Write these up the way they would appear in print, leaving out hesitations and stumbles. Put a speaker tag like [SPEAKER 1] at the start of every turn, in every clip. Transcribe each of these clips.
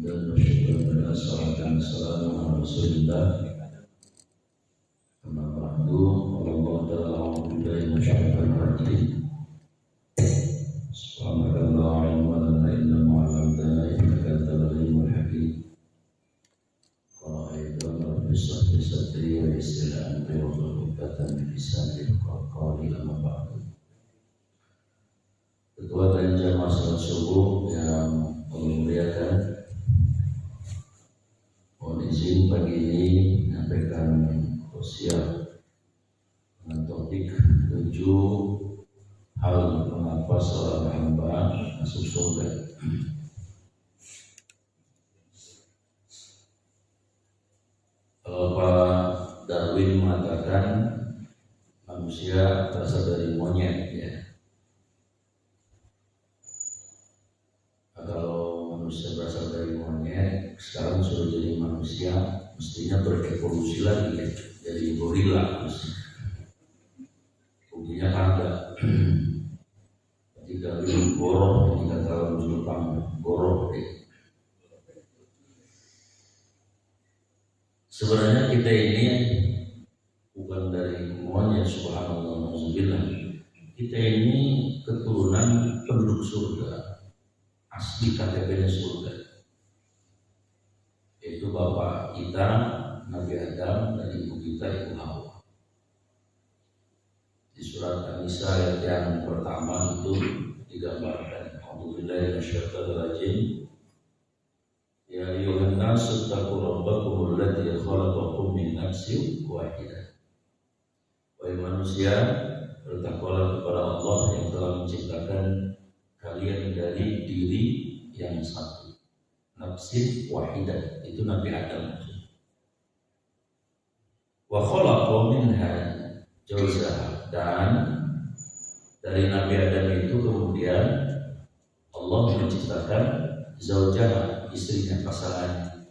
[SPEAKER 1] dan bersyukur dan salam dan salam ala Rasulillah. Amma ba'du, Allah ta'ala a'udzubillahi minasyaitonir rajim. Subhanallah ilma lana illa ma 'allamtana innaka antal alimul hakim. Qa'idun rabbi shrah li sadri wa yassir li amri wahlul 'uqdatam min lisani yafqahu qawli. Amma ba'du. Ketua dan jamaah salat subuh yang Allah muliakan, mohon izin pagi ini menyampaikan wasiat dengan topik 7 hal mengapa seorang hamba masuk surga. Kalau Pak Darwin mengatakan manusia berasal dari monyet, ya. Kalau manusia berasal dari monyet, sekarang sudah jadi manusia, mestinya berevolusi lagi, ya, jadi gorila. Buktinya ada. Ketika minum goroh, ini kata orang Jepang, goroh. Sebenarnya kita ini bukan dari monyet, subhanallah, na'udzubillah. Kita ini keturunan penduduk surga, asli KTP-nya surga. Yaitu bapak kita Nabi Adam dan ibu kita Ibu Hawa. Di surat An-Nisa ayat yang pertama itu digambarkan, A'udzubillahi minasyaitonir rajim. Ya ayyuhan nasu taqu rabbakumul ladzi khalaqakum min nafsin wahidah. Wahai manusia, bertakwalah kepada Allah yang telah menciptakan kalian dari diri yang satu, nafsin wahidah, itu Nabi Adam. Wa khalaqa minha zawjaha, dan dari Nabi Adam itu kemudian Allah menciptakan zawjaha, istrinya, pasangannya.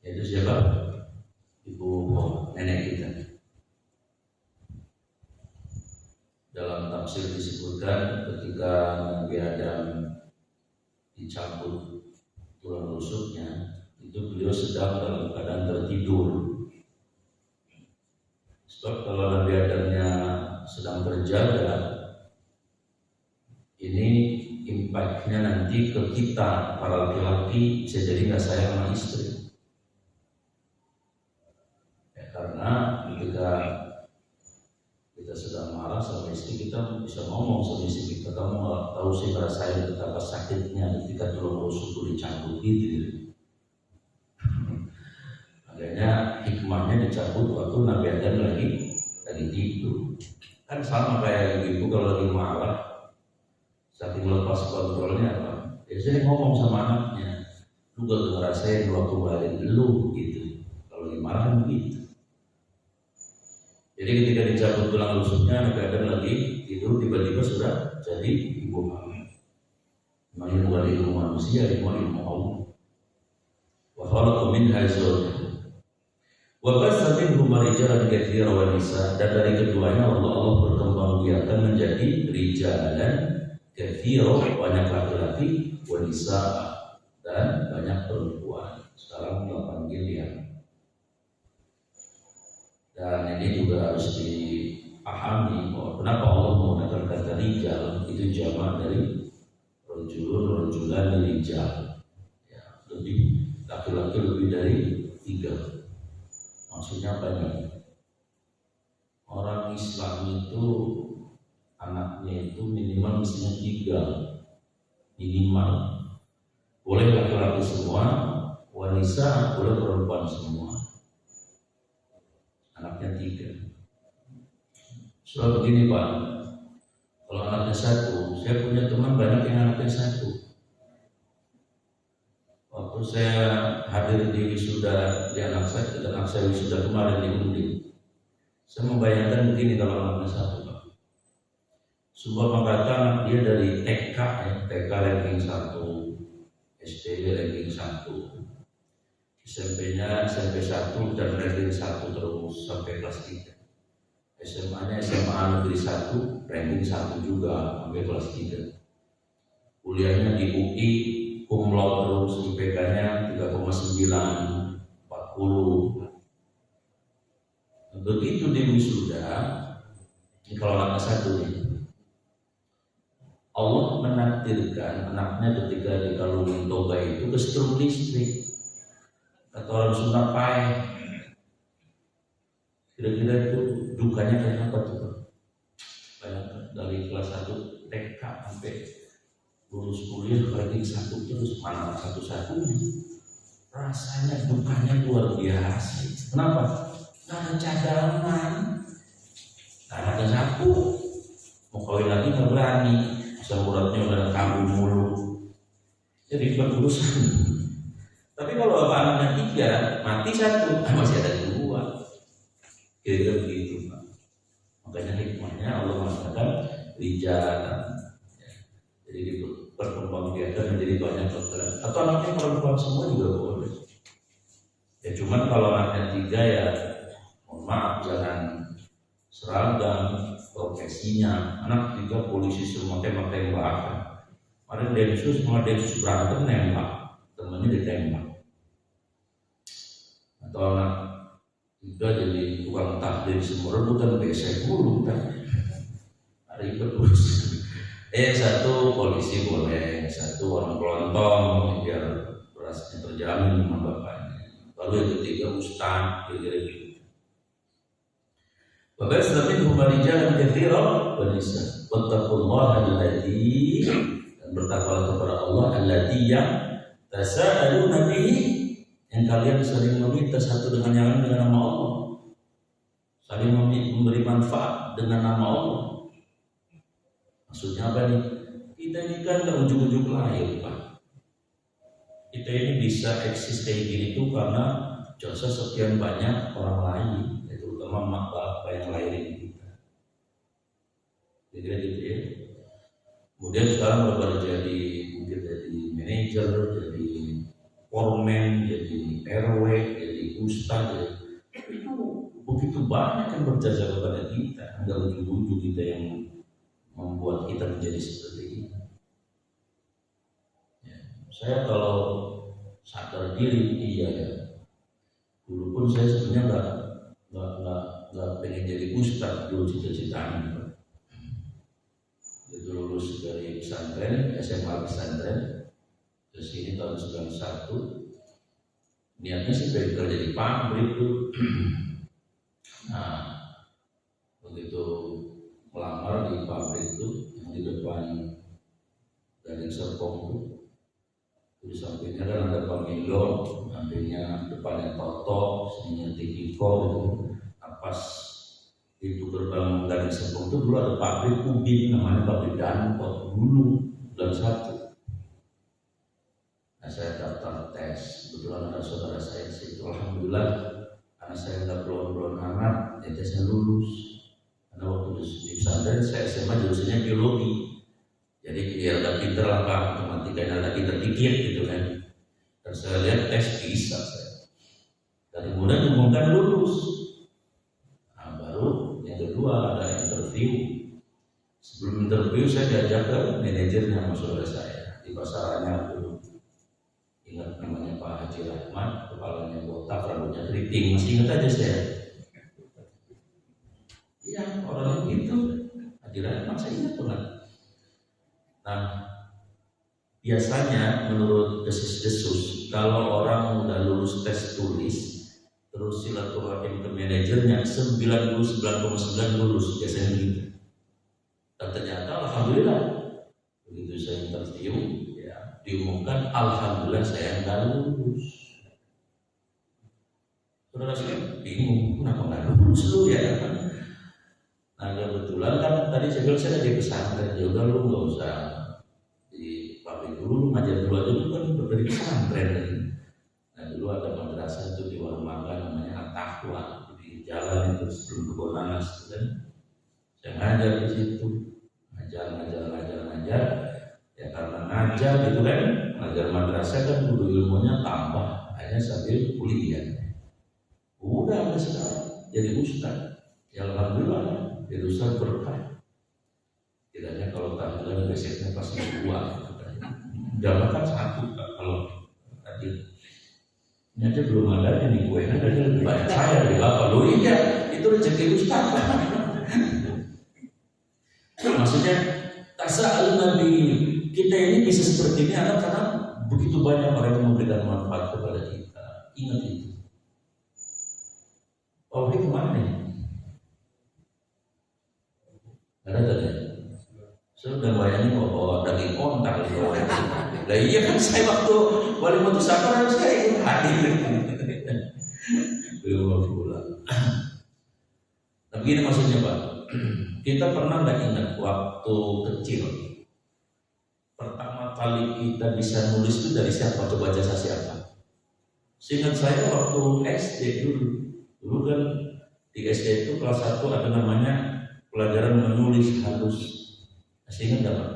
[SPEAKER 1] Yaitu siapa? Ibu nenek kita. Dalam tafsir disebutkan ketika Nabi Adam dicabut tulang rusuknya, itu beliau sedang dalam keadaan tertidur. Sebab kalau Nabi Adamnya sedang terjaga, ini impactnya nanti ke kita para laki-laki bisa jadi nggak sayang sama istri. Ya, karena ketika kita sedang marah sama istri, kita bisa ngomong sama istri kita, kamu nggak tahu sih ngerasain betapa sakitnya ketika tulang rusuk itu dicabut gitu. Makanya hikmahnya dicabut waktu Nabi Adam lagi tidur. Kan sama kayak ibu kalau lagi marah, saking lepas kontrolnya apa? Biasanya ngomong sama anaknya, lu gak ngerasain waktu balik lu gitu. Kalau lagi marah kan begitu. Jadi ketika dicabut tulang rusuknya, Nabi Adam lagi tidur, tiba-tiba sudah jadi ibu hamil. Memang bukan ilmu manusia, ilmu Allah. Wa khalaqa minha zawjaha wa bassa minhuma rijalan katsiran wa nisaa, dan dari keduanya Allah berkembang biakan menjadi rijalan katsiran, banyak laki-laki, wa nisaa, dan banyak perempuan. Sekarang 8 miliar. Dan ini juga harus dipahami bahwa kenapa Allah menggunakan kata rijal, itu jamak dari rajulun, rajulan, rijal. Ya, lebih laki-laki lebih dari 3. Maksudnya banyak. Orang Islam itu anaknya itu minimal mestinya 3, minimal. Boleh laki-laki semua, wanita boleh perempuan semua. Anaknya 3. Soal begini Pak, kalau anaknya 1, saya punya teman banyak yang anaknya 1. Waktu saya hadir di wisuda di anak saya wisuda kemarin di Undip, saya membayangkan begini kalau anaknya 1 Pak. Sumpah kata anak dia dari TK, TK ranking 1, SD ranking 1, SMP-nya SMP 1 dan ranking 1 terus sampai kelas 3. SMA-nya SMA Negeri 1, ranking 1 juga sampai kelas 3. kuliahnya di UI, cum laude terus, IPK-nya 3,9, 40. Begitu dia wisuda, ini kalau anak satu nih, Allah menakdirkan anaknya ketika dikalungin toga itu kesetrum listrik. Kata orang Sunda payah. Kira-kira itu dukanya kayak apa tuh? Bayangkan dari kelas 1 TK sampai lulus kuliah ranking 1 terus, mana satu-satunya. Rasanya dukanya luar biasa. Kenapa? Nggak ada cadangan, nggak ada sapu. Mau kawin lagi nggak berani, uratnya udah kambuh mulu. Jadi berurusan. Tapi kalau bapak anaknya 3, mati 1, masih ada 2. Kira-kira begitu, Pak. Makanya hikmahnya Allah mengatakan rijal. Jadi berkembang biakan menjadi banyak dokter. Atau anaknya perempuan semua juga boleh. Ya cuman kalau anaknya 3 ya, mohon maaf jangan seragam profesinya. Anak 3 polisi semua tembak-tembakan. Kemarin Densus berantem nembak, temannya ditembak. Atau anak 3 jadi tukang takdir semua rebutan besek mulu kan. Ribet urusan. Yang 1 polisi boleh, 1 orang kelontong biar berasnya terjamin sama bapaknya. Lalu yang ketiga ustaz, kira-kira gitu. Bapak selain humanijalan kathira wa nisa. Wattaqullaha alladzi, dan bertakwalah kepada Allah alladzi yang tasaaluna bihi, yang kalian saling meminta satu dengan yang lain dengan nama Allah, saling memberi manfaat dengan nama Allah. Maksudnya apa nih? Kita ini kan gak ujuk-ujuk lahir, Pak. Kita ini bisa eksis kayak gini tuh karena jasa sekian banyak orang lain, yaitu terutama mak bapak yang lahirin kita. Jadi gitu ya. Kemudian sekarang berubah jadi mungkin jadi manajer, jadi foreman, jadi RW, jadi ustadz. Itu begitu banyak yang berjasa kepada kita. Enggak ujuk-ujuk kita yang membuat kita menjadi seperti ini. Ya, saya kalau sadar diri iya ya. Dulu pun saya sebenarnya nggak pengen jadi ustadz dulu cita-citanya. Itu lulus dari pesantren, SMA pesantren, ke sini tahun 91. Niatnya sih pengen kerja di pabrik tuh. Nah, begitu melamar di pabrik itu yang di depan Gading Serpong itu, di sampingnya kan ada Pamindo, sampingnya depannya Toto, sininya Tikiko itu. Nah, pas itu gerbang Gading Serpong itu dulu ada pabrik udin namanya pabrik Danpot dulu dan 1. Nah saya daftar tes, kebetulan ada saudara saya di situ, alhamdulillah karena saya nggak belum amat, jadi saya lulus. Karena waktu di pesantren saya SMA jurusannya biologi, jadi biar agak pinter lah Pak, matematikanya agak pinter dikit gitu kan. Dan saya lihat tes bisa saya, dan kemudian diumumkan lulus. Nah baru yang kedua ada interview. Sebelum interview saya diajak ke manajernya sama saudara saya di pasarannya dulu. Ingat namanya Pak Haji Rahmat, kepalanya botak, rambutnya keriting, masih ingat aja saya. Iya, orang itu Haji Rahmat saya ingat banget. Nah, biasanya menurut desas-desus, kalau orang udah lulus tes tulis, terus silaturahim ke manajernya 99,9 lulus, biasanya gitu. Dan ternyata alhamdulillah begitu saya interview, diumumkan alhamdulillah saya nggak lulus. Saudara saya bingung kenapa nggak lulus lu ya. Nah kebetulan kan tadi saya bilang saya di pesantren juga, lu nggak usah di pabrik dulu, ngajar dulu aja, lu kan dari pesantren. Nah dulu ada madrasah itu di warung makan namanya At-Taqwa di jalan itu sebelum Kebon Nanas kan. Saya ngajar di situ, ngajar. Ya karena ngajar gitu kan, ngajar madrasah kan kudu ilmunya tambah, hanya sambil kuliah. Udah sekarang jadi ustaz, ya alhamdulillah jadi ustaz berkah. Tidaknya kalau tahlilan biasanya pasti 2 gitu kan. Jangan kan satu kalau tadi ini aja belum ada nih kue, ada lebih banyak saya dari bapak. Loh iya, itu rezeki Ustaz. Maksudnya tasa'al Nabi kita ini bisa seperti ini adalah karena begitu banyak orang yang memberikan manfaat kepada kita. Ingat itu. Oh ini kemana nih? Ada tadi. Sudah bayangin bawa daging kontak gitu. Lah iya kan saya waktu wali mutu safar harus saya ikut hadir. Belum pulang. Nah begini maksudnya Pak. Kita pernah nggak ingat waktu kecil pertama kali kita bisa nulis itu dari siapa? Coba jasa siapa? Seingat saya waktu SD dulu kan di SD itu kelas 1 ada namanya pelajaran menulis halus. Seingat nggak Pak?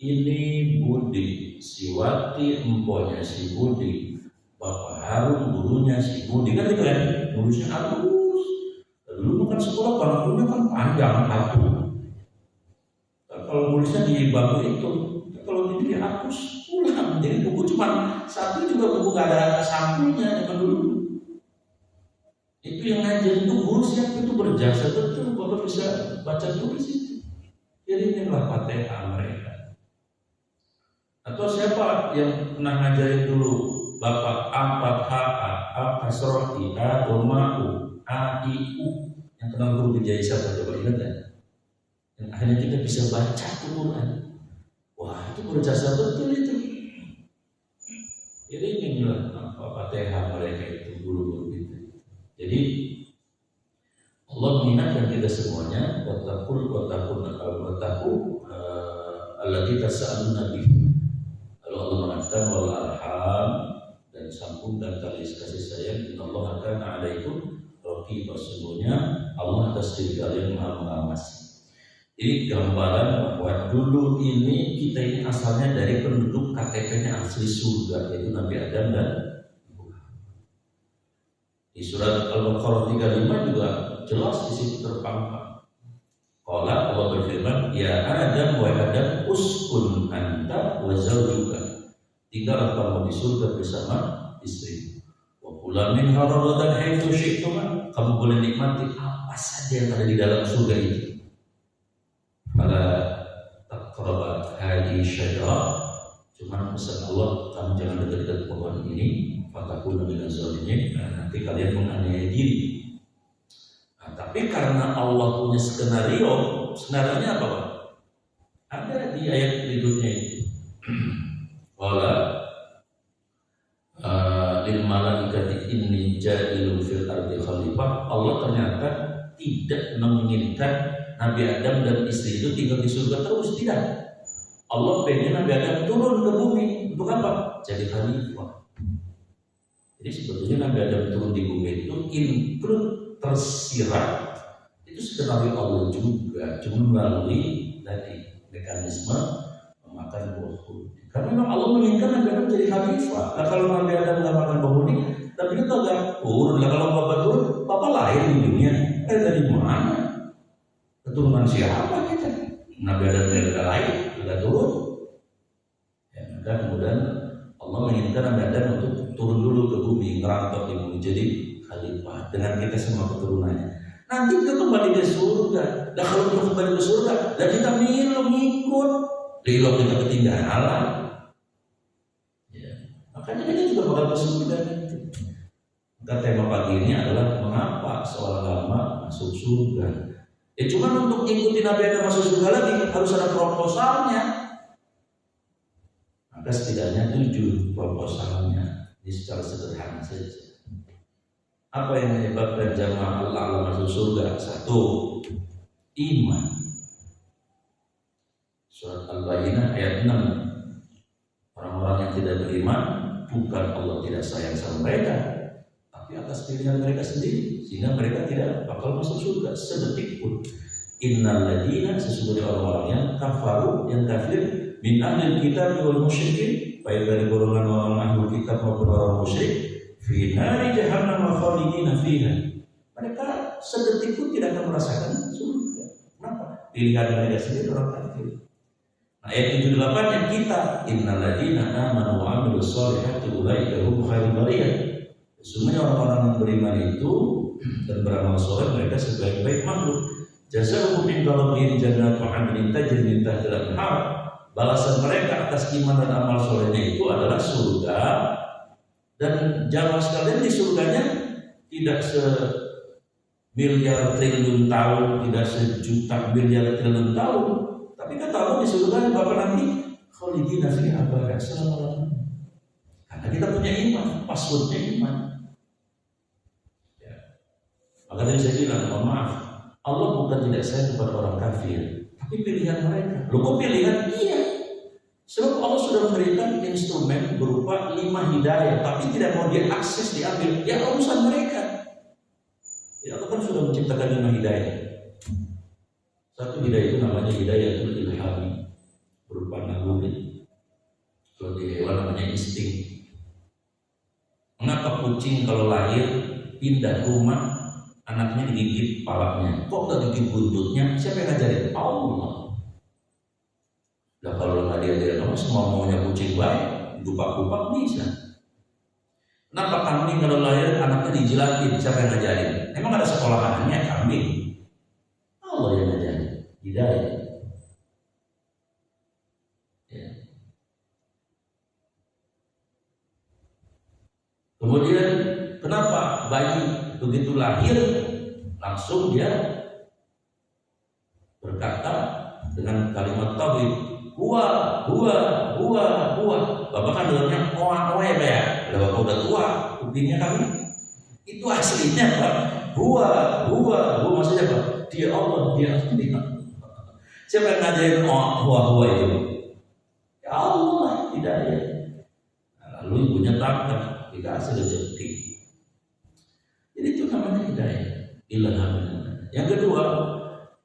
[SPEAKER 1] Ini Budi, si Wati emponya si Budi, Bapak Harun gurunya si Budi, kan gitu kan? Nulisnya halus. Dulu kan sekolah bangkunya kan panjang satu. Kalau nulisnya di bangku itu, kalau ini dihapus pulang. Jadi buku cuma satu juga buku gak ada sampulnya zaman dulu. Itu yang ngajarin itu guru siapa itu berjasa betul, Bapak bisa baca tulis itu. Jadi inilah Fatihah mereka. Atau siapa yang pernah ngajarin dulu Bapak A4HA, A-Kasrohi, A-Doma'u, A-I-U, yang kenal guru Wijaya siapa coba ingat kan? Yang akhirnya kita bisa baca Quran. Wah itu berjasa betul itu. Jadi inilah Fatihah mereka itu guru-guru itu. Jadi Allah mengingatkan kita semuanya wattaqul allati tas'aluna bihi. Lalu Allah mengatakan wal arham dan sambung dan tali kasih sayang innallaha kana 'alaikum raqib. Sesungguhnya Allah atas diri kalian maha mengawasi. Ini gambaran bahwa dulu ini kita ini asalnya dari penduduk KTP-nya asli surga, yaitu Nabi Adam dan Ibu. Di surat Al-Baqarah 35 juga jelas di situ terpampang. Qala Allah berfirman, ya Adam wa Adam uskun anta wa zawjuka. Tinggallah kamu di surga bersama istri. Wa kula minha ragadan haitsu syi'tum. Kamu boleh nikmati apa saja yang ada di dalam surga itu. Pada taqrabat hadhihi syajarah, cuma pesan Allah kamu jangan dekat-dekat pohon ini, fatakuna minaz zalimin, nanti kalian menganiaya diri. Nah, tapi karena Allah punya skenario nya apa Pak? Ada di ayat berikutnya itu. Qala lil malaikati inni ja'ilun fil ardi khalifah. Allah ternyata tidak menginginkan Nabi Adam dan istri itu tinggal di surga terus, tidak. Allah pengen Nabi Adam turun ke bumi untuk apa? Jadi khalifah. Jadi sebetulnya Nabi Adam turun di bumi itu include tersirat itu skenario Allah juga, cuma melalui tadi mekanisme memakan buah kurdi. Karena memang Allah menginginkan Nabi Adam jadi khalifah. Nah kalau Nabi Adam nggak makan buah kurdi, tapi itu agak turun. Nah kalau Bapak turun, Bapak lahir di dunia. Dari mana? Keturunan siapa kita? Nabi Adam tidak lain, tidak turun. Ya, maka kemudian Allah menginginkan Nabi Adam untuk turun dulu ke bumi, ngerantau di bumi, jadi khalifah dengan kita semua keturunannya. Nanti kita kembali ke surga. Dan kalau kita kembali ke surga, dan kita ngikut, lilo kita ketinggalan. Ya, makanya kita juga bakal ke surga. Maka tema pagi ini adalah mengapa seorang hamba masuk surga. Ya cuma untuk ikuti Nabi Adam masuk surga lagi harus ada proposalnya. Maka setidaknya 7 proposalnya. Ini secara sederhana saja. Apa yang menyebabkan jamaah Allah masuk surga? 1. Iman. Surat Al-Baqarah ayat 6. Orang-orang yang tidak beriman bukan Allah tidak sayang sama mereka, tapi atas pilihan mereka sendiri, sehingga mereka tidak bakal masuk surga sedetik pun. Innal ladina, sesungguhnya orang-orang yang kafaru, yang kafir, min ahlil kitab wal musyrikin, baik dari golongan orang ahlul kitab maupun orang musyrik, fi nari jahannam khalidina fiha. Mereka sedetik pun tidak akan merasakan surga. Kenapa? Pilihan mereka sendiri orang kafir. Ayat 78 yang kita innalladzina amanu wa amilus sholihati ulaika hum khairul bariyah. Sesungguhnya orang-orang yang beriman itu dan beramal soleh mereka sebaik-baik makhluk. Jazaohum inda rabbihim jannatu 'adnin tajri min tahtiha al-anhar. Balasan mereka atas iman dan amal solehnya itu adalah surga, dan jamaah sekalian di surganya tidak miliar triliun tahun, tidak sejuta miliar triliun tahun, tapi kata Allah di surga Bapak nanti khalidina fiha abada selama-lamanya. Karena kita punya iman, passwordnya iman. Ya. Maka tadi saya bilang, mohon maaf, Allah bukan tidak sayang kepada orang kafir, tapi pilihan mereka. Loh kok pilihan? Iya. Sebab Allah sudah memberikan instrumen berupa 5 hidayah, tapi tidak mau dia akses, diambil. Ya urusan mereka. Ya Allah kan sudah menciptakan 5 hidayah. Satu hidayah itu namanya hidayatul ilhami, berupa naluri. Kalau di hewan namanya insting. Mengapa kucing kalau lahir pindah rumah, anaknya digigit kepalanya? Kok gak gigit buntutnya? Siapa yang ngajarin? Allah. Nah kalau nggak diajarin Allah, semua maunya kucing baik, dupak-dupak bisa. Kenapa kambing kalau lahir anaknya dijilatin? Siapa yang ngajarin? Emang ada sekolahannya kambing? Allah yang ngajarin. Hidayah. Ya. Kemudian kenapa bayi begitu lahir langsung dia berkata dengan kalimat tauhid, huwa. Bapak kan dengarnya oa ya. Udah bapak udah tua, buktinya kami. Itu aslinya Pak. Huwa maksudnya apa? Dia Allah, dia Allah. Siapa yang ngajarin huwa itu? Ya Allah, hidayah. Lalu ibunya tangkap, dikasih rezeki. Jadi itu namanya hidayah. Ilham. Yang kedua,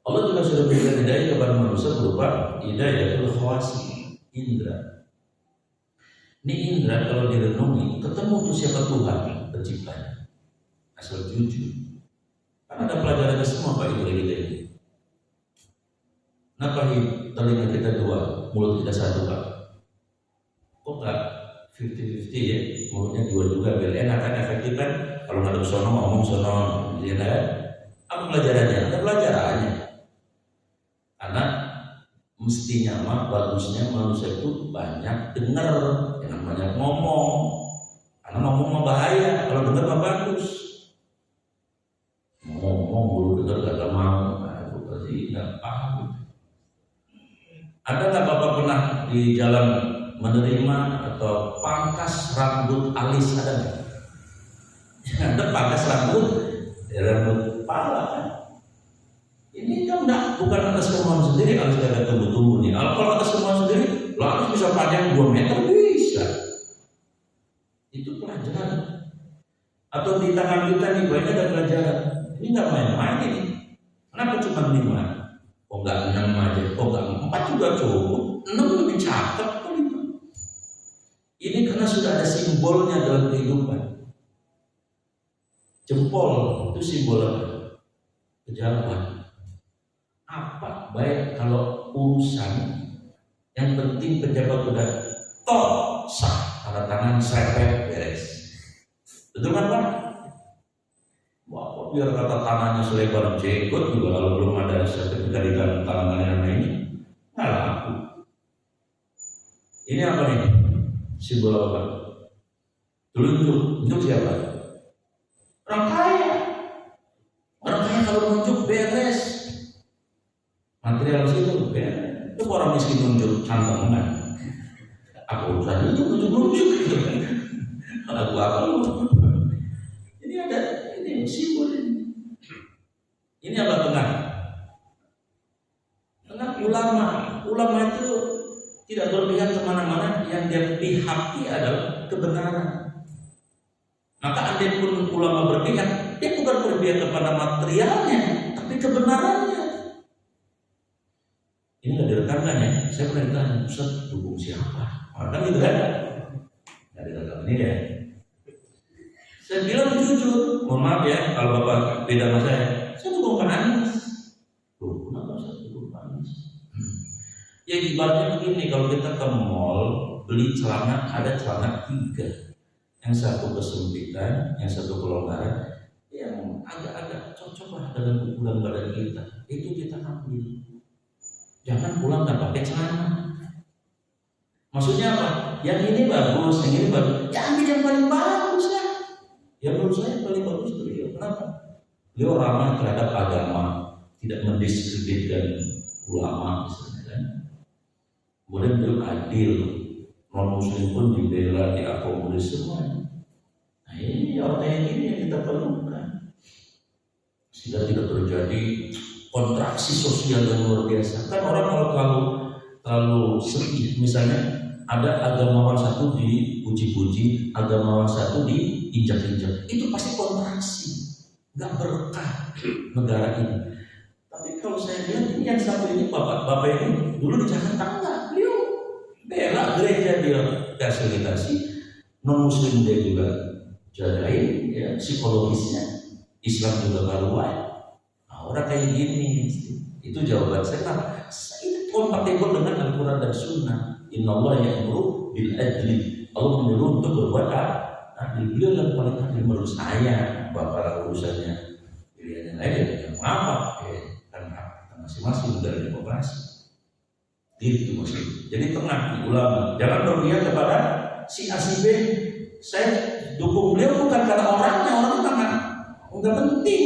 [SPEAKER 1] Allah juga sudah berikan hidayah kepada manusia berupa hidayatul khawasi, indra. Ini indra kalau direnungi, ketemu tuh siapa Tuhan penciptanya. Asal jujur. Karena ada pelajarannya semua Pak Ibu kita ini. Kenapa telinga kita 2, mulut kita 1 Pak? Kok gak 50-50 ya? Mulutnya 2 juga biar enak kan, efektif kan? Kalau ngadep sono ngomong sono, ya kan? Apa pelajarannya? Ada pelajarannya. Karena mestinya mah bagusnya manusia itu banyak dengar, jangan banyak ngomong. Karena ngomong mah bahaya, kalau dengar mah bagus. Ngomong dulu dengar gak mau, aku pasti nggak paham. Ada nggak Bapak pernah di jalan menerima atau pangkas rambut alis, ada nggak? Ada pangkas rambut kepala kan? Ini kan bukan atas kemauan sendiri, harus ada tumbuh-tumbuh nih. Kalau atas kemauan sendiri, lo harus bisa panjang 2 meter bisa. Itu pelajaran. Atau di tangan kita nih banyak ada pelajaran. Ini nggak main-main ini. Kenapa cuma 5? Kok nggak 6 aja? Kok nggak 4 juga cukup? 6 lebih cakep kok 5. Ini karena sudah ada simbolnya dalam kehidupan. Jempol itu simbol apa? Pejabat. Apa baik kalau urusan yang penting pejabat udah toh sah, tanda tangan serepet beres. Betul kan Pak? Wah, biar kata tangannya selebar jenggot juga kalau belum ada sertifikat di tangan ini nggak laku. Ini apa nih? Simbol apa? Telunjuk. Untuk siapa? Orang kaya. Orang kaya kalau nunjuk beres. Material itu beres. Itu orang miskin nunjuk cantengan. Aku urusan itu nunjuk gitu. Aku apa lu? Ini ada ini simbol ini. Ini apa tengah? Tengah ulama. Ulama itu tidak berpihak kemana-mana, yang dia pihaki adalah kebenaran. Maka andai pun ulama berpihak, dia bukan berpihak kepada materialnya, tapi kebenarannya. Ini nggak direkamkan ya? Saya pernah ditanya, Ustaz dukung siapa? Maka itu kan? Nggak direkam ini ya. Saya bilang jujur, mohon maaf ya kalau Bapak beda sama saya dukung Pak Anies. Loh, kenapa saya dukung Pak Anies? Ya ibaratnya begini, kalau kita ke mall beli celana, ada celana 3, yang satu kesempitan, yang satu kelonggaran, yang agak-agak cocok lah dengan ukuran badan kita, itu kita ambil. Jangan pulang nggak pakai celana. Maksudnya apa? Yang ini bagus, yang ini bagus. Ya ambil yang paling bagus lah. Ya menurut saya yang paling bagus beliau. Kenapa? Beliau ramah terhadap agama, tidak mendiskreditkan ulama misalnya kan. Kemudian beliau adil, non muslim pun dibela, diakomodir semua. Nah ini orang yang ini yang kita perlukan, sehingga tidak terjadi kontraksi sosial yang luar biasa. Kan orang kalau terlalu sedih, misalnya ada agamawan satu dipuji-puji, agamawan satu diinjak-injak, itu pasti kontraksi, nggak berkah negara ini. Tapi kalau saya lihat ini yang satu ini, bapak ini dulu di Jakarta enggak, beliau bela gereja, dia fasilitasi, non muslim dia juga jagain, ya psikologisnya, Islam juga karuan. Nah, orang kayak gini, itu jawaban saya. Saya kompatibel dengan Al-Quran dan Sunnah. Innallaha ya'muru bil adli. Allah menyuruh untuk berbuat adil. Beliau yang paling adil menurut saya. Bapak urusannya pilihan yang lain yang apa? Karena masing-masing negara demokrasi. Itu maksudnya. Jadi tengah di ulama. Jangan berpihak kepada si A si B. Saya dukung beliau bukan karena orangnya enggak penting,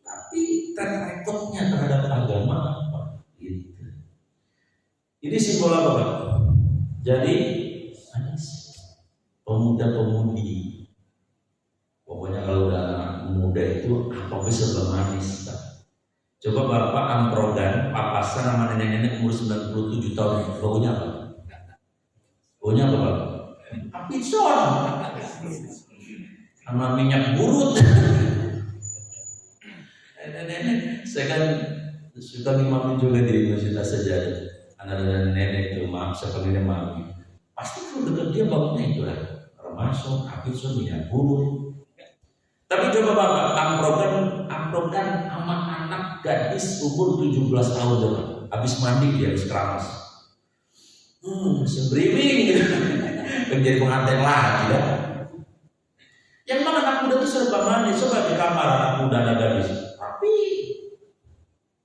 [SPEAKER 1] tapi track recordnya terhadap agama apa? Gitu. Ini simbol apa, Pak? Jadi pemuda-pemudi, pokoknya kalau udah anak muda itu apa serba manis, Pak. Coba Bapak amprogan papasan sama nenek-nenek umur 97 tahun, baunya apa? Baunya apa, Pak? Apitson sama minyak burut. Nenek, saya kan suka ngimamin juga di Masjid As-Sajadah. Anak-anak nenek itu, maaf, saya panggilnya mami. Pasti kalau dekat dia baunya itu lah, termasuk apitson, minyak burut. Tapi coba Bapak amprogan sama anak gadis umur 17 tahun coba. Habis mandi dia habis keramas. Sembriwing gitu. Menjadi pengantin lagi ya. Yang mana anak muda itu serba manis. Coba di kamar anak muda anak gadis. Tapi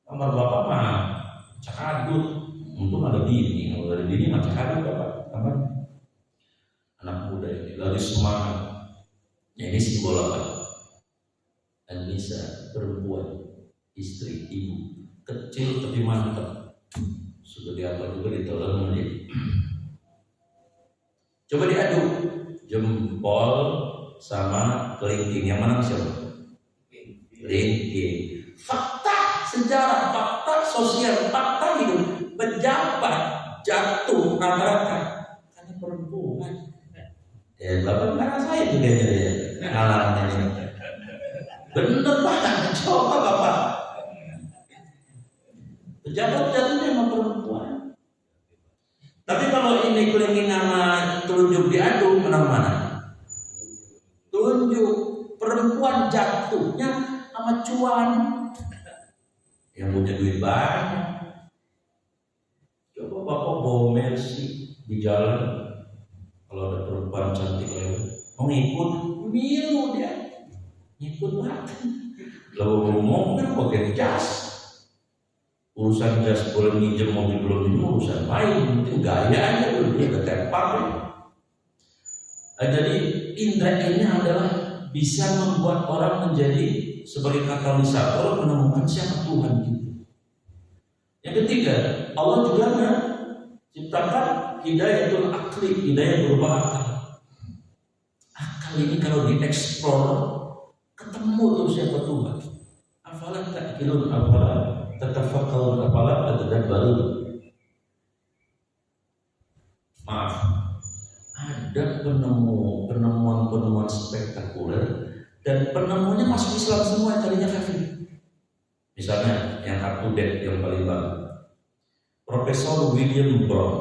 [SPEAKER 1] kamar bapak mah cakadut. Untung ada bini. Kalau ada bini mah cakadut bapak. Kamar anak muda ini lagi semangat. Ya, ini simbol apa? An-nisa, perempuan, istri, ibu, kecil tapi mantap. Sudah diapa juga ditelan ini. Coba diaduk jempol sama kelingking, yang mana siapa? Kelingking. Fakta sejarah, fakta sosial, fakta hidup. Pejabat jatuh rata-rata karena perempuan. Ya, bapak nggak rasain juga ya ngalamin ini. Bener banget, coba bapak. Pejabat jatuhnya sama perempuan. Tapi kalau ini kelingking sama telunjuk diadu, menang mana? Telunjuk. Perempuan jatuhnya sama cuan yang punya duit banyak. Coba bapak bawa Mercy di jalan, kalau ada perempuan cantik lewat, mau ngikut, milu dia, ngikut banget. Lalu mobil pakai jas. Urusan jas boleh minjem mobil belum ini urusan lain, mungkin gaya aja dulu dia ketempar ya. Jadi indra ini adalah bisa membuat orang menjadi sebagai katalisator menemukan siapa Tuhan kita. Yang ketiga, Allah juga menciptakan hidayatul akli, hidayah berupa akal. Akal ini kalau dieksplor ketemu tuh siapa Tuhan. Afalat ta'qilun, afalat tatafakkarun, apalah tadabbarun. Maaf, ada penemuan spektakuler dan penemunya masuk Islam semua yang tadinya kafir. Misalnya yang up to date yang paling baru, Profesor William Brown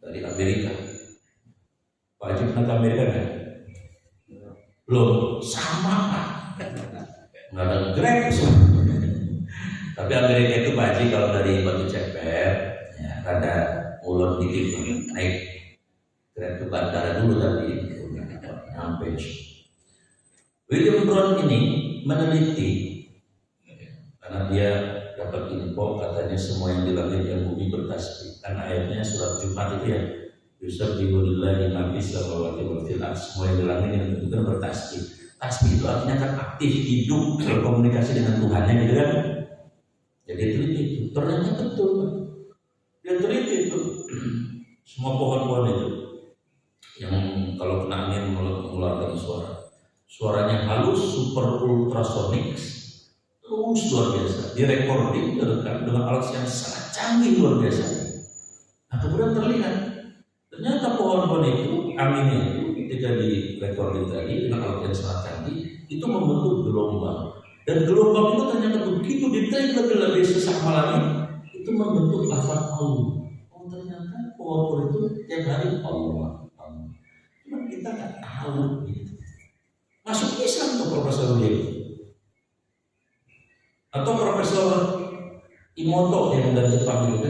[SPEAKER 1] dari Amerika. Wajib ke Amerika kan? Belum, sama Pak. Nggak ada Greg semua. Tapi Amerika itu Pak Haji kalau dari Batu Ceper Ya, rada ulur dikit naik kereta bandara dulu tapi sampai. William Brown ini meneliti karena dia dapat info katanya semua yang di langit dan bumi bertasbih. Kan ayatnya surat Jumat itu ya, yusabbihulillahi ma fis samawati wa fil ardh, semua yang di langit yang itu kan bertasbih. Tasbih itu artinya kan aktif, hidup, berkomunikasi dengan Tuhannya gitu kan. Jadi teliti itu, ternyata betul. Dia teliti itu semua pohon-pohon itu yang kalau kena angin mengeluarkan suaranya halus, super ultrasonik, terus luar biasa. Direkording dengan alat yang sangat canggih luar biasa. Nah kemudian ternyata pohon-pohon itu, anginnya itu ketika direkording tadi dengan alat yang sangat canggih itu membentuk gelombang. Dan gelombang itu ternyata begitu detail lebih sesama lagi itu membentuk lafaz Allah. Oh ternyata pohon-pohon itu tiap hari Allah. Cuma kita nggak tahu gitu. Masuk Islam tuh Profesor dia atau Profesor Imoto yang dari Jepang itu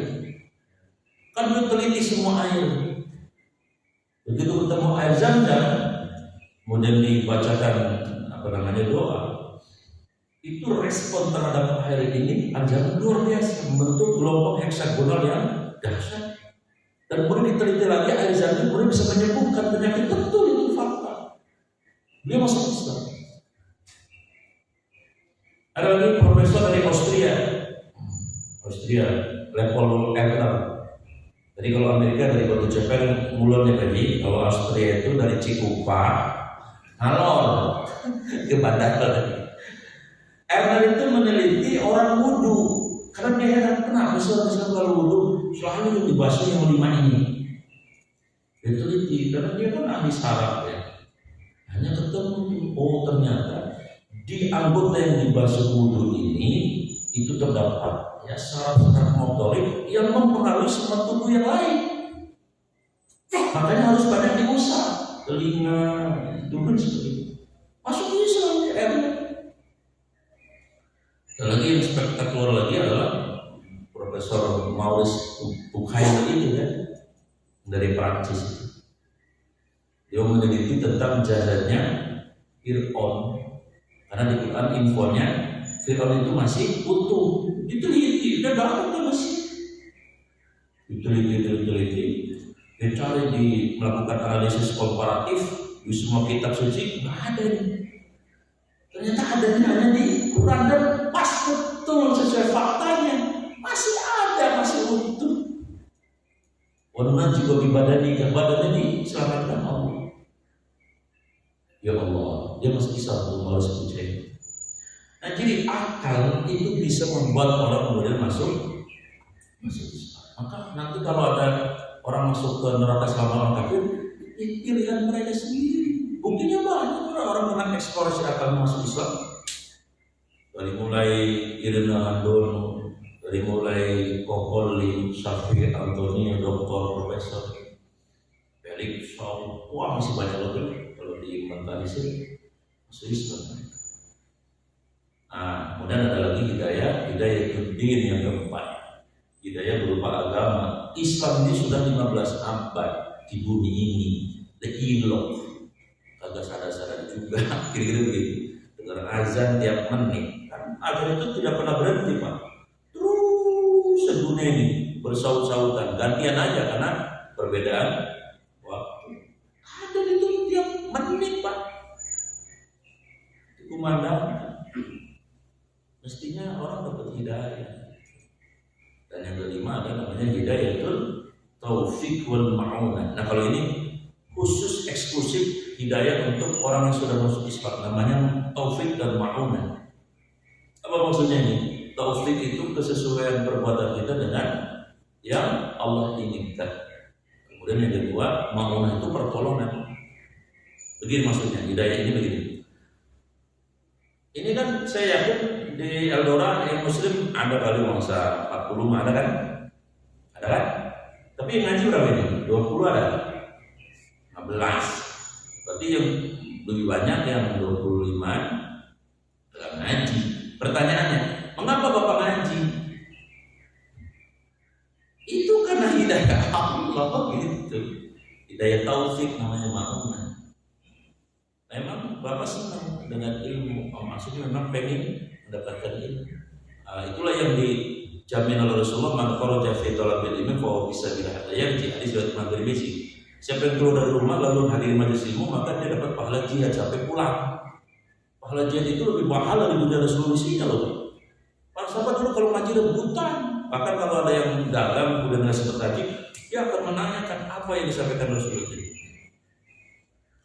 [SPEAKER 1] kan dia teliti semua air. Begitu ketemu air Zam-Zam kemudian dibacakan doa, itu respon terhadap air ini ajaran luar biasa, membentuk gelombang heksagonal yang dahsyat. Dan kemudian diteliti lagi air Zam-Zam kemudian bisa menyembuhkan penyakit. Betul, itu fakta. Dia masuk Islam. Ada lagi profesor dari Austria, Leopold Erler. Jadi kalau Amerika dari Batu Ceper mulanya tadi, kalau Austria itu dari Cikupa, Ngalor ke Bandar. Erler itu meneliti orang wudu, karena dia heran kenapa sih orang kalau wudu selalu dibasuh yang 5 ini. Dia teliti karena dia kan ahli saraf ya. Hanya ketemu, oh ternyata di anggota yang dibasuh wudu ini itu terdapat ya saraf-saraf motorik yang mempengaruhi semua tubuh yang lain. Makanya harus banyak diusap telinga, dulu seperti itu. Masuk Islam ya. Dan lagi yang spektakuler lagi adalah Profesor Maurice Bucaille itu kan dari Prancis. Dia meneliti tentang jasadnya Fir'aun. Karena di Quran infonya Fir'aun itu masih utuh. Diteliti, dia datang ke Mesir. Diteliti. Dia cari melakukan analisis komparatif di semua kitab suci, nggak ada nih. Ternyata adanya hanya di Quran dan pas betul sesuai faktanya. Masih ada, masih utuh. Warna juga badannya diselamatkan Allah. Ya Allah, dia masih bisa untuk harus percaya. Nah jadi akal itu bisa membuat orang kemudian masuk Islam. Maka nanti kalau ada orang masuk ke neraka selama kafir, pilihan mereka sendiri. Buktinya banyak orang dengan eksplorasi akal masuk Islam. Dari mulai Irna Handon, dari mulai Kokoli, Syafiq, Antonio, Doktor, Profesor, Felix, Shaw, wah masih banyak lagi kalau diinventarisir masuk Islam. Nah, kemudian ada lagi hidayah din yang keempat. Hidayah berupa agama. Islam ini sudah 15 abad di bumi ini. Leilok. Kagak sadar-sadar juga. Kira-kira begitu. Dengar azan tiap menit. Kan azan itu tidak pernah berhenti, Pak. Terus sedunia ini bersaut-sautan. Gantian aja karena perbedaan waktu. Azan itu tiap menit, Pak. Kumandang. Mestinya orang dapat hidayah. Dan yang kelima ada namanya hidayatul taufik wal ma'unah. Nah kalau ini khusus eksklusif hidayah untuk orang yang sudah masuk Islam, namanya taufik dan ma'unah. Apa maksudnya ini? Taufik itu kesesuaian perbuatan kita dengan yang Allah inginkan. Kemudian yang kedua, ma'unah itu pertolongan. Begini maksudnya, hidayah ini begini. Ini kan saya yakin di Eldora yang muslim ada kali mangsa 40 ada kan? Ada kan? Tapi yang ngaji berapa ini? 20 ada? 15. Berarti yang lebih banyak yang 25 dalam ngaji. Pertanyaannya, mengapa Bapak ngaji? Itu bapak gitu. Hidayah taufik namanya ma'unah. Memang bapak senang dengan ilmu, maksudnya memang pengen mendapatkan ilmu. Itulah yang dijamin oleh Rasulullah, man kharaja fi talabil ilmi fa huwa bisa bila hatta yarji. Hadis riwayat Imam Tirmidzi. Siapa yang keluar dari rumah lalu hadir majelis ilmu, maka dia dapat pahala jihad sampai pulang. Pahala jihad itu lebih mahal dari dunia resolusinya loh. Para sahabat dulu kalau ngaji rebutan, bahkan kalau ada yang dagang kemudian nggak sempat ngaji, dia akan menanyakan apa yang disampaikan Rasulullah itu.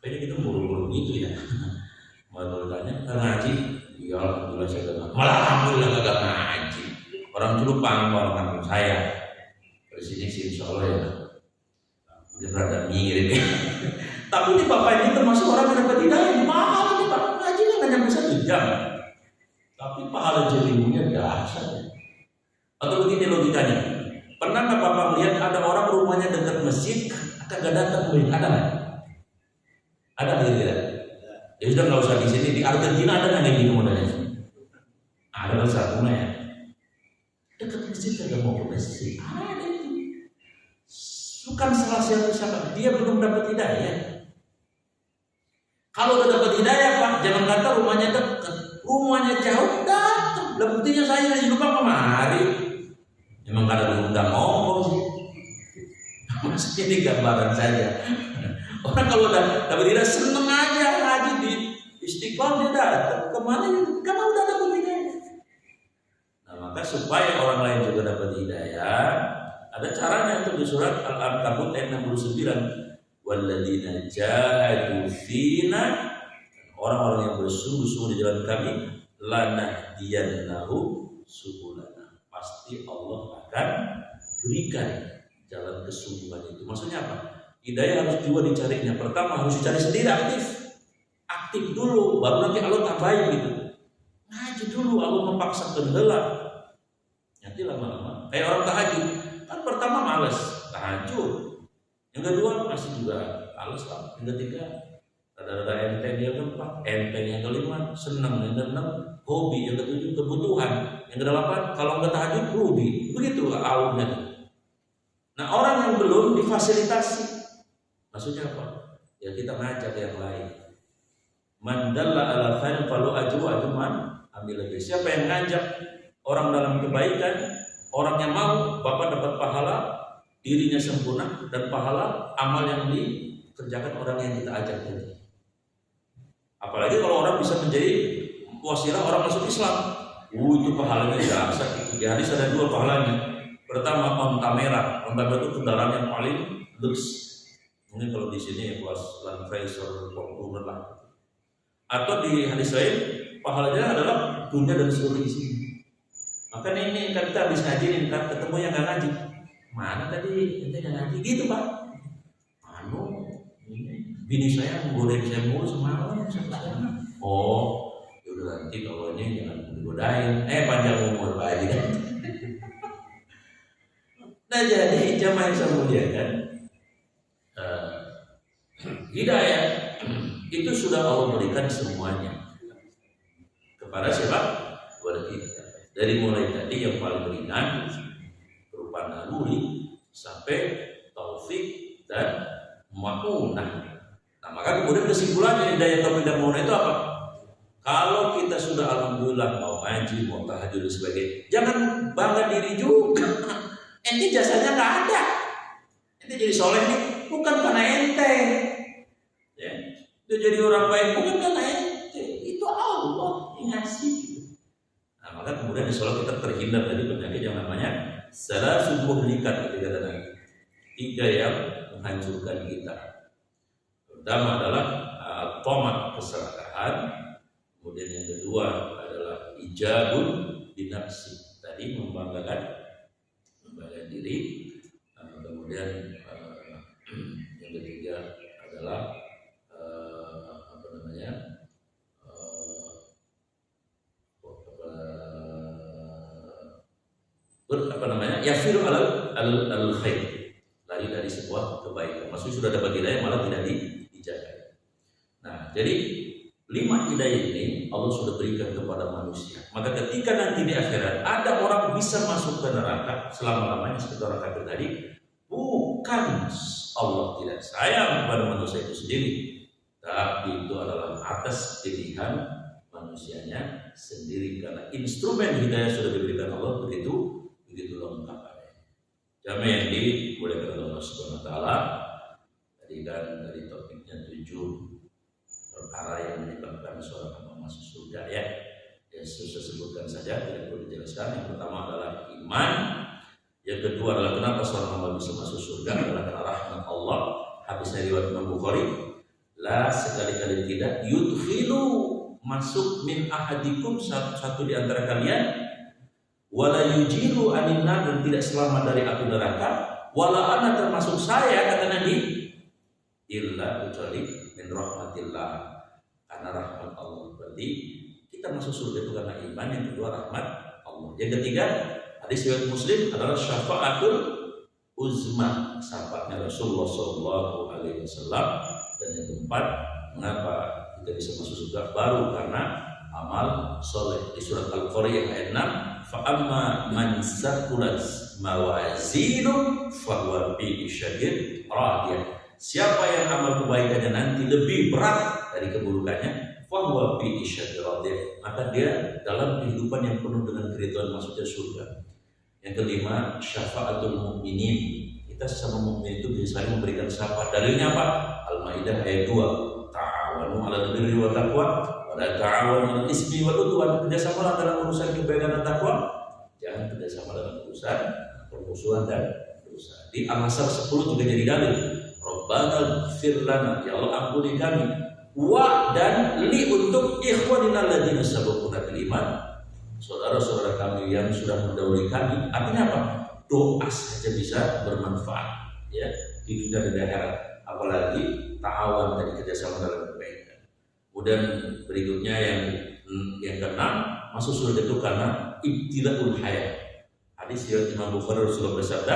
[SPEAKER 1] Kayaknya kita buru-buru gitu ya. Malah tanya, ngaji? Ya alhamdulillah saya gak ngaji. Malah alhamdulillah gak ngaji. Orang dulu paham orang kampung saya. Dari sini sih insya Allah ya. Dia berada mirip. Tapi ini bapak ini termasuk orang yang dapat hidayah. Mahal ini pak. Ngaji kan hanya bisa 1 jam. Tapi pahala jelimunya dahsyat. Atau begini logikanya. Pernah nggak bapak melihat ada orang rumahnya dekat masjid, kagak datang ke masjid? Ada nggak? Ada kira-kira? Ya sudah nggak usah di sini. Di Argentina ada nggak yang gitu modelnya? Ada satu ya. Dekat masjid kagak mau ke masjid. Ada itu. Bukan salah siapa. Dia belum dapat hidayah. Kalau udah dapat hidayah pak, jangan kata rumahnya dekat, rumahnya jauh datang. Lah buktinya saya dari Subang kemari. Memang kada diundang ngomong sih. Maksudnya ini gambaran saja. Orang kalau udah dapat hidayah seneng aja ngaji di Istiqlal dia datang. Kemana? Karena udah dapat hidayah. Nah maka supaya orang lain juga dapat hidayah, ada caranya itu di surat Al-Ankabut ayat 69. Walladzina jahadu fina, orang-orang yang bersungguh-sungguh di jalan kami, lanahdiyannahum subulana. Pasti Allah akan berikan jalan kesungguhan itu. Maksudnya apa? Hidayah harus juga dicarinya. Pertama harus dicari sendiri aktif dulu, baru nanti Allah tambahin gitu. Ngaji dulu, Allah memaksakan heula. Nanti lama-lama kayak orang tahajud. Kan pertama males tahajud. Yang kedua masih juga males lah. Yang ketiga rada-rada enteng. Yang keempat enteng. Yang kelima senang. Yang keenam hobi. Yang ketujuh kebutuhan. Yang kedelapan kalau nggak tahajud rugi. Begitu alurnya. Nah orang yang belum difasilitasi, maksudnya apa? Ya kita ngajak yang lain. Mandalla ala khair falu ajru man ambil lagi. Siapa yang ngajak orang dalam kebaikan, orang yang mau bapak dapat pahala, dirinya sempurna dan pahala amal yang dikerjakan orang yang kita ajak tadi. Apalagi kalau orang bisa menjadi wasilah orang masuk Islam, itu pahalanya dahsyat. Di hadis ada 2 pahalanya. Pertama onta merah. Onta merah itu kendaraan yang paling lux. Mungkin kalau di sini kelas Land Cruiser, Fortuner lah. Atau di hadis lain pahalanya adalah dunia dan seluruh isinya. Maka ini kan kita habis ngaji nih, kan ketemu yang nggak ngaji. Mana tadi ente nggak ngaji gitu pak? Bini saya menggodain saya mulu semalam. Oh, yaudah nanti kalau ini jangan digodain. Panjang umur pak aja. Nah jadi jamaah yang saya muliakan, hidayah itu sudah Allah berikan semuanya kepada siapa? Kepada kita. Dari mulai tadi yang paling ringan berupa naluri sampai taufik dan ma'unah. Nah maka kemudian kesimpulannya hidayah taufik dan ma'unah itu apa? Kalau kita sudah alhamdulillah mau ngaji, mau tahajud dan sebagainya, jangan bangga diri juga. Ente jasanya nggak ada. Ente jadi soleh nih bukan karena ente. Ya, itu jadi orang baik bukan karena ente. Itu Allah yang ngasih. Nah maka kemudian insya Allah kita terhindar dari penyakit yang namanya salasul muhlikat ketika tadi. 3 yang menghancurkan kita. Pertama adalah tamat keserakahan. Kemudian yang kedua adalah ijabun binafsi. Tadi membanggakan diri. Kemudian yang ketiga adalah yafiru al khair, lari dari sebuah kebaikan. Maksudnya sudah dapat hidayah malah tidak dijaga. Nah jadi 5 hidayah ini Allah sudah berikan kepada manusia. Maka ketika nanti di akhirat ada orang bisa masuk ke neraka selama-lamanya seperti orang kafir tadi, bukan Allah tidak sayang kepada manusia itu sendiri, tapi itu adalah atas pilihan manusianya sendiri, karena instrumen hidayah sudah diberikan Allah begitu lengkap. Jamaah yang dimuliakan Allah Subhanahu wa taala, tadi kan dari topiknya 7 perkara yang menyebabkan seorang hamba masuk surga ya. Ya susah sebutkan saja, tidak perlu dijelaskan. Yang pertama adalah iman. Yang kedua adalah kenapa seorang hamba bisa masuk surga adalah karena rahmat Allah. Hadisnya riwayat Imam Bukhari, la sekali-kali tidak yudkhilu masuk min ahadikum satu di antara kalian wala yujiru anin nar dan tidak selamat dari api neraka wala ana termasuk saya kata Nabi illa kecuali min rahmatillah karena rahmat Allah. Berarti kita masuk surga itu karena iman. Yang kedua rahmat Allah. Yang ketiga hadis riwayat Muslim adalah syafaatul uzma, syafaatnya Rasulullah sallallahu alaihi wasallam. Dan yang keempat, mengapa kita bisa masuk surga baru karena amal soleh. Di surat Al-Qari'ah ayat 6, fa amma man saqulat mawazinu fa huwa fi syadid radiyah. Siapa yang amal kebaikannya nanti lebih berat dari keburukannya, fa huwa fi syadid radiyah, maka dia dalam kehidupan yang penuh dengan keridhaan maksudnya surga. Yang kelima, syafaatul mukminin. Kita sesama mukmin itu bisa saling memberikan syafaat. Dalilnya apa? Al-Maidah ayat 2, ta'awanu 'alal birri wat taqwa wala ta'awanu 'alal ismi wal 'udwan. Kerjasamalah dalam urusan kebaikan dan takwa, jangan kerjasama dalam urusan permusuhan dan dosa. Di Al-Asr 10 juga jadi dalil. Rabbana ighfir lana, ya Allah ampuni kami, wa dan li untuk ikhwanina alladziina sabaquna bil iman, saudara-saudara kami yang sudah mendahului kami. Artinya apa? Doa saja bisa bermanfaat ya di dunia dan di akhirat, apalagi ta'awan tadi kerjasama dalam kebaikan. Kemudian berikutnya yang keenam, masuk surga itu karena ibtilaul hayat. Hadis riwayat Imam Bukhari, Rasulullah bersabda,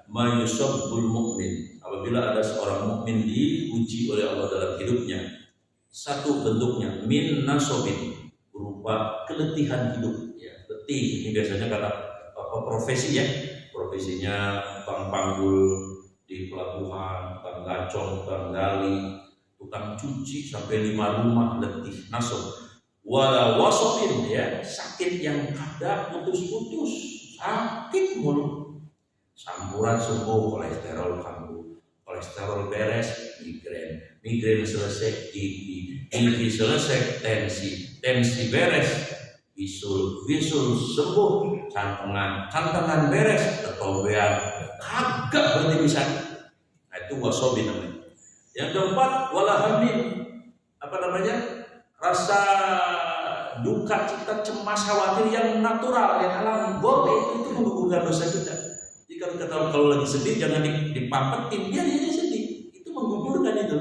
[SPEAKER 1] "Ma yusabbul mu'min." Apabila ada seorang mukmin diuji oleh Allah dalam hidupnya, satu bentuknya min nasobin, berupa keletihan hidup ya. Letih ini biasanya kata profesi ya. Profesinya tukang panggul di pelabuhan, tukang gacong, tukang gali, tukang cuci sampai 5 rumah, letih, nasob. Wala wasobin ya, sakit yang kadang putus-putus, sakit mulu. Sampuran sembuh, kolesterol kambuh, kolesterol beres, migrain selesai, gigi selesai, tensi beres, bisul sembuh, cantengan beres, ketombean kagak berhenti bisa. Nah, itu wasobi namanya. Yang keempat, wala hamil, rasa duka, cita, cemas, khawatir yang natural, yang alami, boleh, itu menggugurkan dosa kita. Jadi kalau lagi sedih jangan dipampetin, biar dia sedih, itu menggugurkan itu.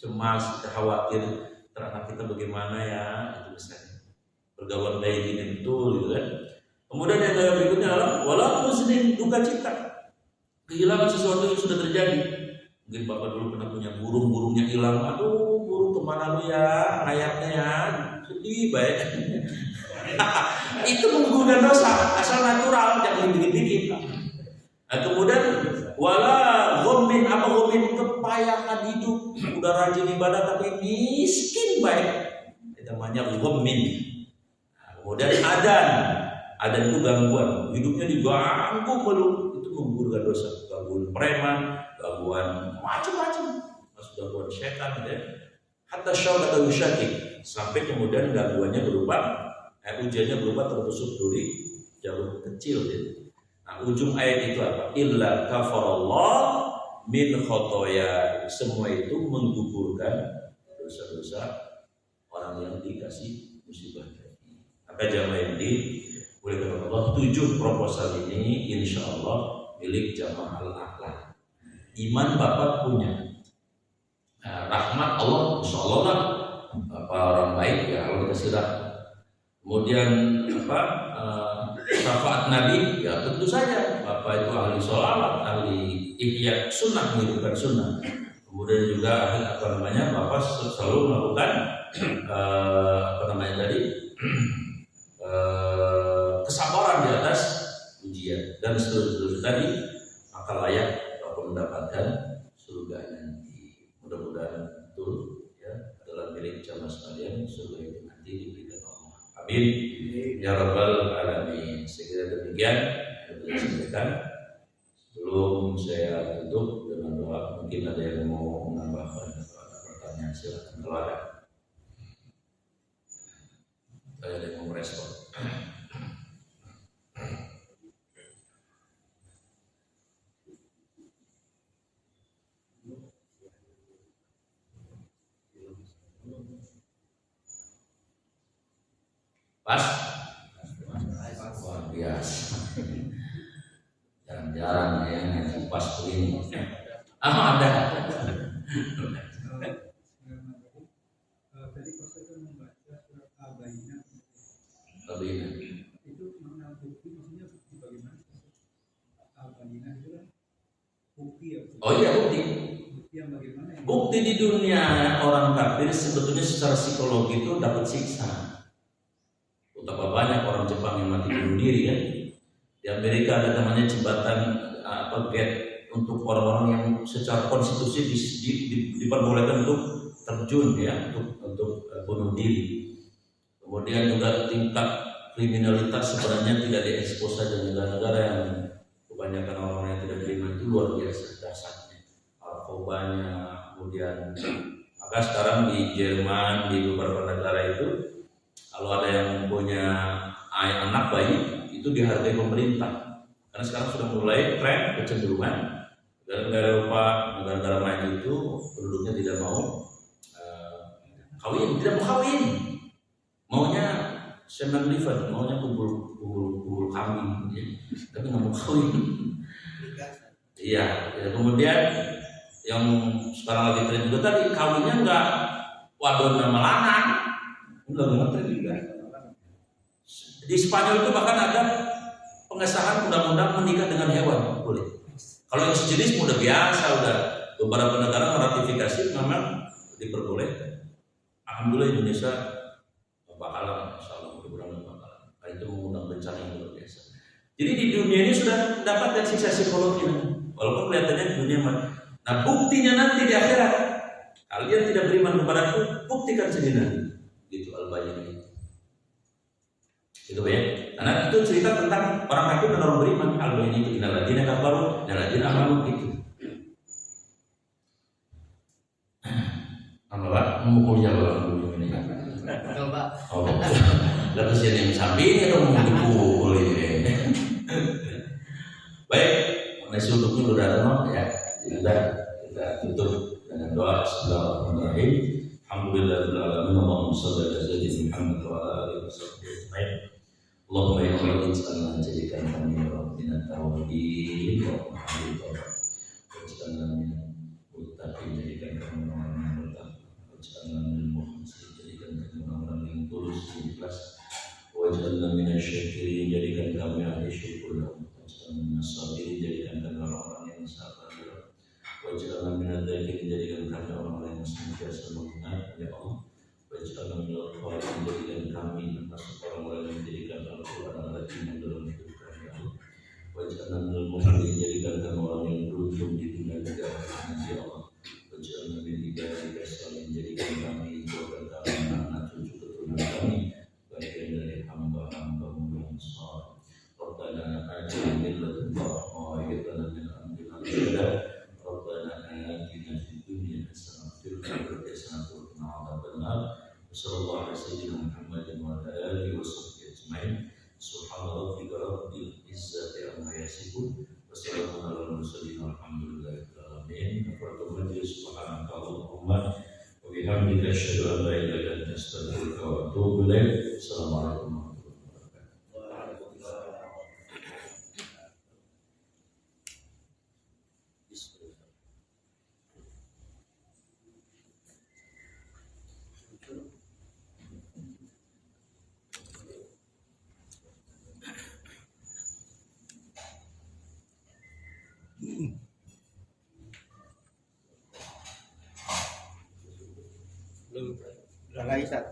[SPEAKER 1] Cemas, khawatir terhadap kita bagaimana ya, itu misalnya pergaulan kayak gini betul gitu kan. Kemudian yang berikutnya adalah wala huznin, duka cita, kehilangan sesuatu yang sudah terjadi. Mungkin bapak dulu pernah punya burungnya hilang, aduh burung kemana lu ya, ayatnya ya, sedih baik. Itu menggugurkan dosa, asal natural, jangan dikit-dikit. Nah, kemudian wala ghammin, kepayahan hidup, udah rajin ibadah tapi miskin baik, itu namanya ghammin. Nah, kemudian adan itu gangguan, hidupnya diganggu mulu, itu menggugurkan dosa, gangguan preman, gangguan macam-macam, masuk gangguan setan gitu ya. Hatta syaukat al-syakik, sampai kemudian gangguannya berupa ujiannya berupa tertusuk duri jarum kecil gitu. Nah, ujung ayat itu apa? Illa kafarallah min khotoya. Semua itu menggugurkan dosa-dosa orang yang dikasih musibah tadi. Maka jamaah yang dimuliakan Allah, 7 proposal ini insya Allah milik jamaah al-akhlak. Iman Bapak punya, nah, rahmat Allah insya Allah lah, orang baik ya Allah dikasih rahmat. Kemudian syafaat Nabi ya tentu saja Bapak itu ahli sholawat, ahli ihya sunnah, menghidupkan sunnah. Kemudian juga Bapak selalu melakukan kesabaran di atas ujian dan seterusnya tadi, maka layak Bapak mendapatkan surga nanti. Mudah-mudahan betul ya adalah milik jamaah sekalian, surga itu nanti diberikan Allah. Amin. Ya Rabbal Alamin. Segera demikian yang saya sampaikan. Sebelum saya tutup dengan doa, mungkin ada yang mau menambahkan pertanyaan, silakan kalau ada. Saya ada yang mau merespon. Pas? Luar biasa. Jarang-jarang ya ngaji pas begini. Ada.
[SPEAKER 2] Tadi Ustaz kan membaca surat Al-Bayyinah. Itu mengenal bukti, maksudnya bukti bagaimana? Al-Bayyinah itu kan bukti ya.
[SPEAKER 1] Oh iya, bukti.
[SPEAKER 2] Bukti yang bagaimana?
[SPEAKER 1] Bukti di dunia orang kafir sebetulnya secara psikologi itu dapat siksa. Betapa banyak orang Jepang yang mati bunuh diri kan. Di Amerika ada namanya jembatan gate untuk orang-orang yang secara konstitusi diperbolehkan untuk terjun ya untuk bunuh diri. Kemudian juga tingkat kriminalitas sebenarnya tidak diekspos saja. Negara-negara yang kebanyakan orang yang tidak beriman itu luar biasa dasarnya. Narkobanya, kemudian maka sekarang di Jerman, di beberapa negara itu kalau ada yang punya anak bayi itu dihargai pemerintah. Karena sekarang sudah mulai tren kecenderungan negara-negara Eropa, negara-negara maju itu penduduknya tidak mau kawin, tidak mau kawin, maunya semen liver, maunya kumpul kambing, ya. Tapi nggak mau kawin. Iya, ya, kemudian yang sekarang lagi tren juga tadi kawinnya nggak wadon sama lanang, lagi ngetren juga. Di Spanyol itu bahkan ada pengesahan undang-undang menikah dengan hewan, boleh. Kalau yang sejenis udah biasa, udah beberapa negara meratifikasi memang diperbolehkan. Alhamdulillah Indonesia bakalan, insyaallah mudah-mudahan bakalan. Itu mengundang bencana yang luar biasa. Jadi di dunia ini sudah mendapatkan siksa psikologi, walaupun kelihatannya dunia mati. Nah buktinya nanti di akhirat, kalian tidak beriman kepadaku, buktikan sendiri nanti. Gitu Al-Bayyinah itu. Gitu ya. Karena itu cerita tentang orang kafir dan orang beriman. Al-Bayyinah itu innal ladzina kafaru wal ladzina amanu gitu. Apa memukul jawab dulu ini.
[SPEAKER 3] Coba.
[SPEAKER 1] Oh. Lalu yang samping itu memukul ini. Baik, nasi uduknya sudah ada ya. Sudah kita tutup dengan doa bismillahirrahmanirrahim. Alhamdulillahirabbil alamin. Allahumma shalli ala sayyidina Muhammad wa ala alihi wasallam. Allahumma ya Allah ij'alna jadikan kami minat tauhid wa muhammadin waj'alna minat muttaqin jadikan kami orang yang bertakwa waj'alna minal mukhlisin jadikan kami orang yang tulus ikhlas waj'alna minasy syakirin jadikan kami ahli syukur waj'alna minas sabirin jadikan kami orang yang sabar waj'alna minadz dzakirin jadikan kami orang yang senantiasa mengingat ya Allah waj'alna minal qanitin jadikan kami termasuk orang-orang yang menjadikan Al-Quran adalah iman dalam hidup kami ya Allah waj'alna minal mu'minin jadikan kami orang yang beruntung di dunia dan di akhirat nanti ya Allah waj'alna min ibadika salihin jadikan kami keluarga kami anak cucu keturunan kami bagian dari hamba-hambamu yang saleh Rabbana atina min ladunka rahmah wa hab lana min amrina rashada Rabbana atina fid dunya hasanah wa fil akhirati hasanah wa qina adzabannar sallallahu alaihi wasallam Muhammadin wa ala alihi washabbihi ajmain subhana rabbika rabbil izzati amma yasifun wa salamun alal mursalin walhamdulillahi rabbil alamin kafaratu majlis subhanaka allahumma wa bihamdika asyhadu an la ilaha illa anta astaghfiruka wa atubu ilaik. Assalamualaikum warahmatullahi wabarakatuh.
[SPEAKER 3] Belum. Udah lagi, Ustaz.